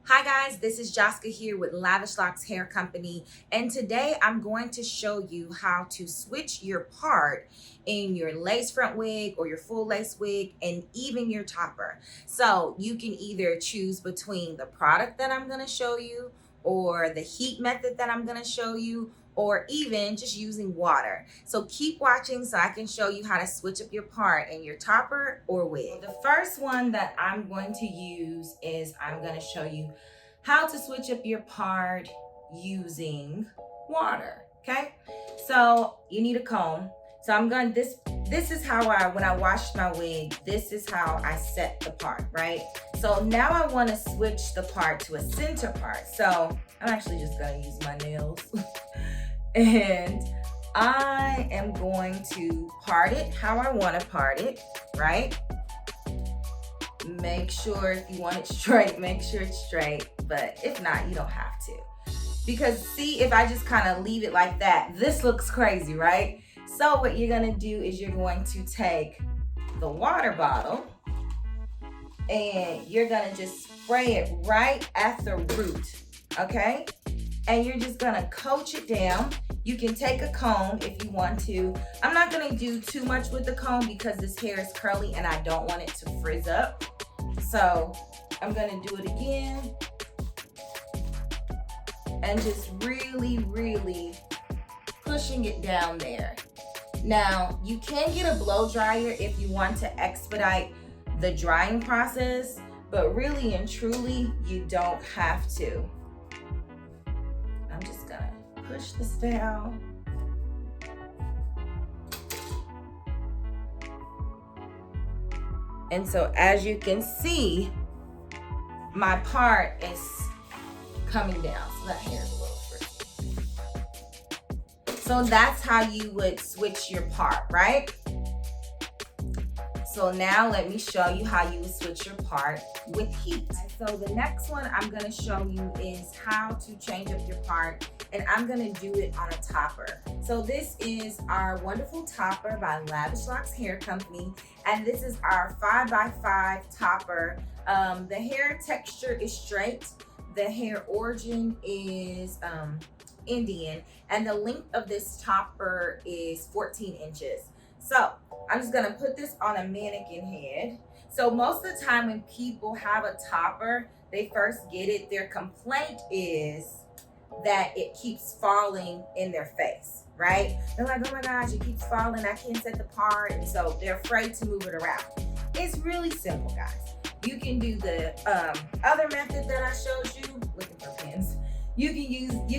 Hi guys, this is Joska here with Lavish Locks Hair Company, and today I'm going to show you how to switch your part in your lace front wig or your full lace wig and even your topper. So you can either choose between the product that I'm going to show you or the heat method that I'm going to show you, or even just using water. So keep watching so I can show you how to switch up your part in your topper or wig. The first one that I'm going to use is I'm going to show you how to switch up your part using water. Okay, so you need a comb. So I'm going this is how when I washed my wig, this is how I set the part, right? So now I want to switch the part to a center part. So I'm actually just going to use my nails and I am going to part it how I want to part it, right? Make sure if you want it straight, make sure it's straight, but if not, you don't have to. Because see, if I just kind of leave it like that, this looks crazy, right? So what you're gonna do is you're going to take the water bottle and you're gonna just spray it right at the root, okay? And you're just gonna coach it down. You can take a comb if you want to. I'm not gonna do too much with the comb because this hair is curly and I don't want it to frizz up. So I'm gonna do it again and just really pushing it down there. Now you can get a blow dryer if you want to expedite the drying process, but really and truly you don't have to. I'm just gonna push this down. And so as you can see, my part is coming down. So that hair is a little frizzy. So that's how you would switch your part, right? So now let me show you how you would switch your part with heat. So the next one I'm gonna show you is how to change up your part, and I'm gonna do it on a topper. So this is our wonderful topper by Lavish Locks Hair Company, and this is our 5x5 topper. The hair texture is straight, the hair origin is Indian, and the length of this topper is 14 inches. So I'm just gonna put this on a mannequin head. So most of the time when people have a topper, they first get it, their complaint is that it keeps falling in their face, right? They're like, oh my gosh, it keeps falling, I can't set the part, and so they're afraid to move it around. It's really simple, guys. You can do the other method that I showed you, looking for pins. You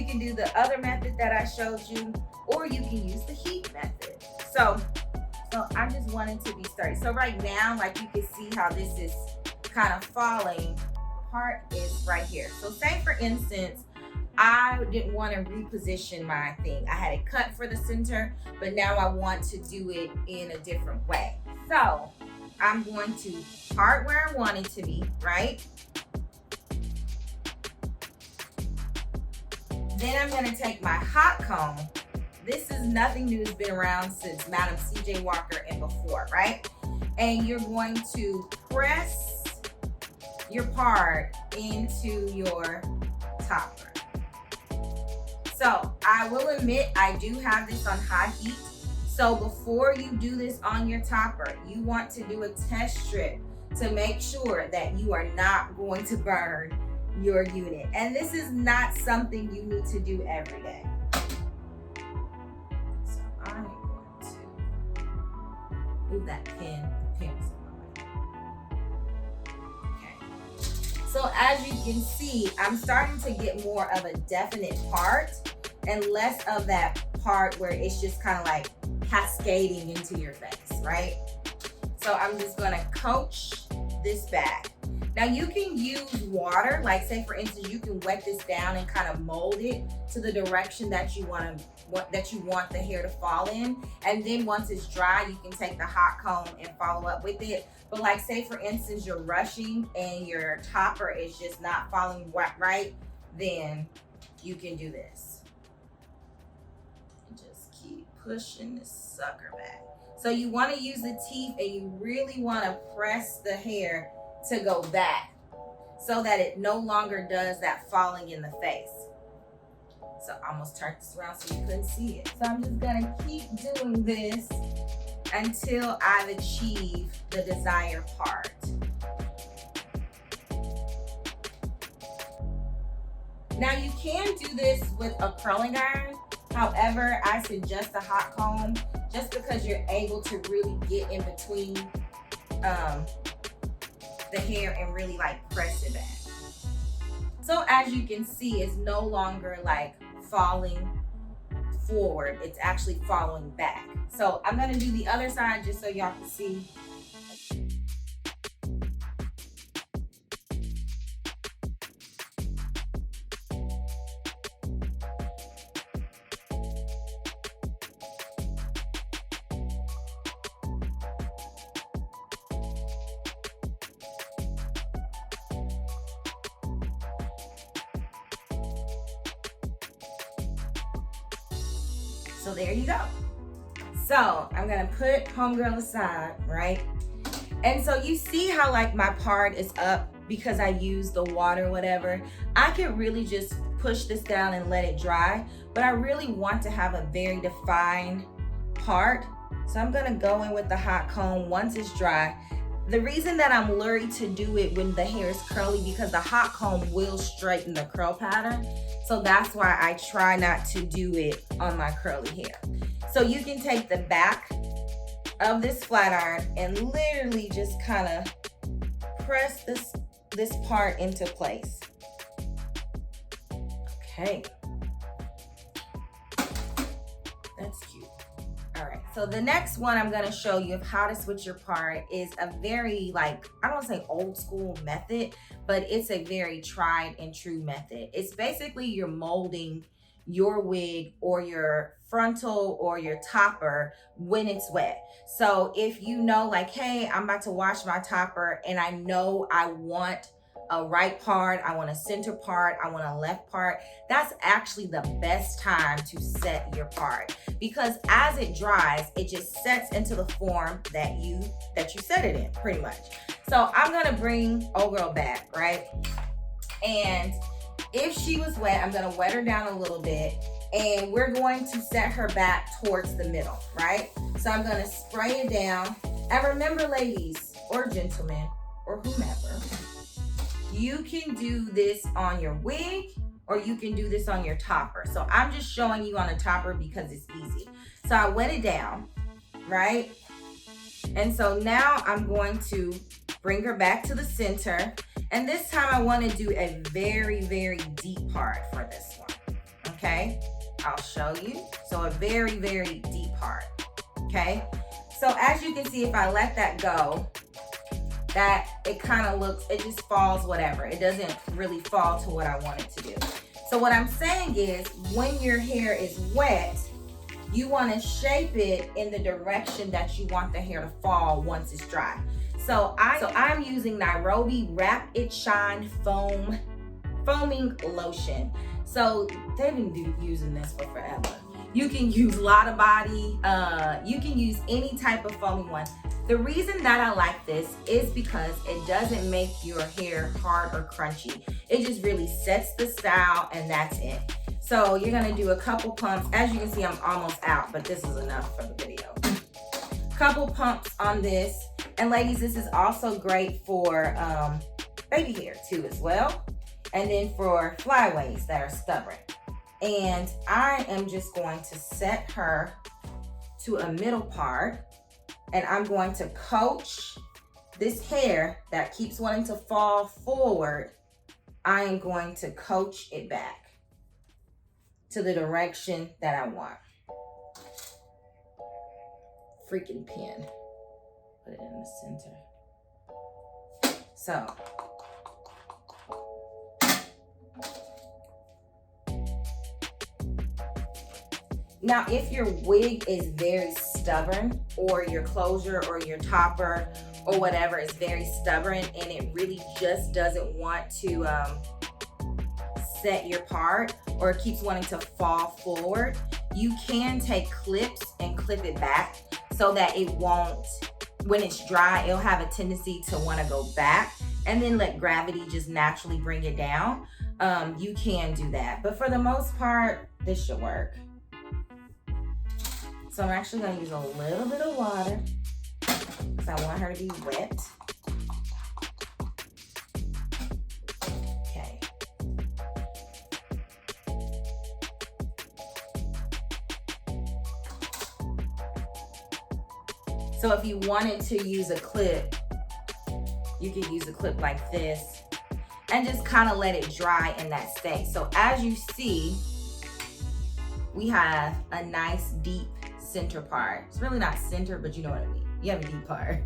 can do the other method that I showed you, or you can use the heat method. So I just wanted to be sturdy. So right now, like you can see how this is kind of falling, part is right here. So say for instance, I didn't want to reposition my thing. I had it cut for the center, but now I want to do it in a different way. So I'm going to part where I want it to be, right? Then I'm going to take my hot comb. This is nothing new. It's been around since Madam C.J. Walker and before, right? And you're going to press your part into your topper. So I will admit I do have this on high heat. So before you do this on your topper, you want to do a test strip to make sure that you are not going to burn your unit. And this is not something you need to do every day. So I'm going to move that pin. The pin is in my way. Okay. So as you can see, I'm starting to get more of a definite part and less of that part where it's just kind of like cascading into your face, right? So I'm just gonna coach this back. Now you can use water, like say for instance, you can wet this down and kind of mold it to the direction that you want the hair to fall in. And then once it's dry, you can take the hot comb and follow up with it. But like say for instance, you're rushing and your topper is just not falling right, then you can do this. And just keep pushing this sucker back. So you want to use the teeth and you really want to press the hair to go back. so that it no longer does that falling in the face. So I almost turned this around so you couldn't see it. So I'm just gonna keep doing this until I've achieved the desired part. Now you can do this with a curling iron. However, I suggest a hot comb just because you're able to really get in between the hair and really like press it back. So as you can see, it's no longer like falling forward, it's actually falling back. So I'm gonna do the other side just so y'all can see. So there you go. So I'm gonna put homegirl aside, right? And so you see how like my part is up because I used the water, whatever. I could really just push this down and let it dry, but I really want to have a very defined part. So I'm gonna go in with the hot comb once it's dry. The reason that I'm leery to do it when the hair is curly because the hot comb will straighten the curl pattern. So that's why I try not to do it on my curly hair. So you can take the back of this flat iron and literally just kind of press this part into place. Okay. That's cute. All right, so the next one I'm gonna show you of how to switch your part is a very like, I don't say old school method, but it's a very tried and true method. It's basically you're molding your wig or your frontal or your topper when it's wet. So if you know like, hey, I'm about to wash my topper and I know I want a right part, I want a center part, I want a left part, that's actually the best time to set your part because as it dries, it just sets into the form that you set it in pretty much. So I'm gonna bring old girl back, right? And if she was wet, I'm gonna wet her down a little bit and we're going to set her back towards the middle, right? So I'm gonna spray it down. And remember ladies or gentlemen or whomever, you can do this on your wig or you can do this on your topper. So I'm just showing you on a topper because it's easy. So I wet it down, right? And so now I'm going to bring her back to the center. And this time I want to do a very, very deep part for this one, okay? I'll show you. So a very, very deep part, okay? So as you can see, if I let that go, that it kind of looks, it just falls whatever. It doesn't really fall to what I want it to do. So what I'm saying is when your hair is wet, you want to shape it in the direction that you want the hair to fall once it's dry. So I'm using Nairobi Wrap It Shine Foaming Lotion. So they've been using this for forever. You can use Lotta Body, you can use any type of foaming one. The reason that I like this is because it doesn't make your hair hard or crunchy. It just really sets the style and that's it. So you're gonna do a couple pumps. As you can see, I'm almost out, but this is enough for the video. Couple pumps on this. And ladies, this is also great for baby hair too as well. And then for flyaways that are stubborn. And I am just going to set her to a middle part. And I'm going to coach this hair that keeps wanting to fall forward. I am going to coach it back to the direction that I want. Freaking pin. Put it in the center. So. Now, if your wig is very stubborn or your closure or your topper or whatever is very stubborn and it really just doesn't want to set your part or it keeps wanting to fall forward, you can take clips and clip it back so that it won't, when it's dry, it'll have a tendency to want to go back and then let gravity just naturally bring it down, you can do that. But for the most part, this should work. So I'm actually gonna use a little bit of water because I want her to be wet. Okay. So if you wanted to use a clip, you could use a clip like this and just kind of let it dry in that state. So as you see, we have a nice deep center part. It's really not center, but you know what I mean. You have a deep part.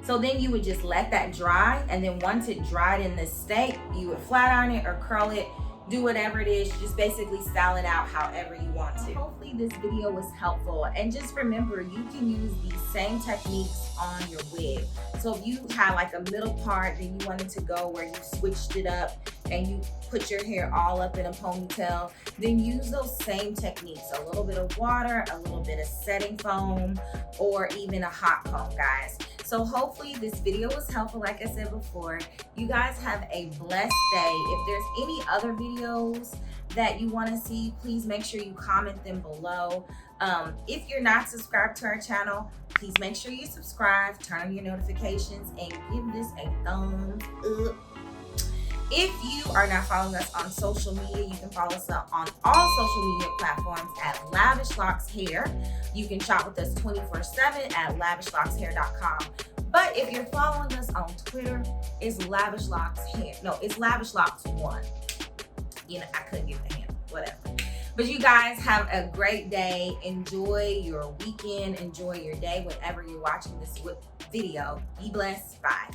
So then you would just let that dry, and then once it dried in this state, you would flat iron it or curl it, do whatever it is, just basically style it out however you want to. Hopefully this video was helpful, and just remember, you can use these same techniques on your wig. So if you had like a middle part, then you wanted to go where you switched it up and you put your hair all up in a ponytail, then use those same techniques. A little bit of water, a little bit of setting foam, or even a hot comb, guys. So hopefully this video was helpful. Like I said before, you guys have a blessed day. If there's any other videos that you want to see, please make sure you comment them below. If you're not subscribed to our channel, please make sure you subscribe, turn on your notifications, and give this a thumbs up. If you are not following us on social media, you can follow us on all social media platforms at Lavish Locks Hair. You can shop with us 24/7 at lavishlockshair.com. But if you're following us on Twitter, it's Lavish Locks Hair. No, it's Lavish Locks 1. You know, I couldn't get the handle, whatever. But you guys have a great day. Enjoy your weekend. Enjoy your day whenever you're watching this video. Be blessed. Bye.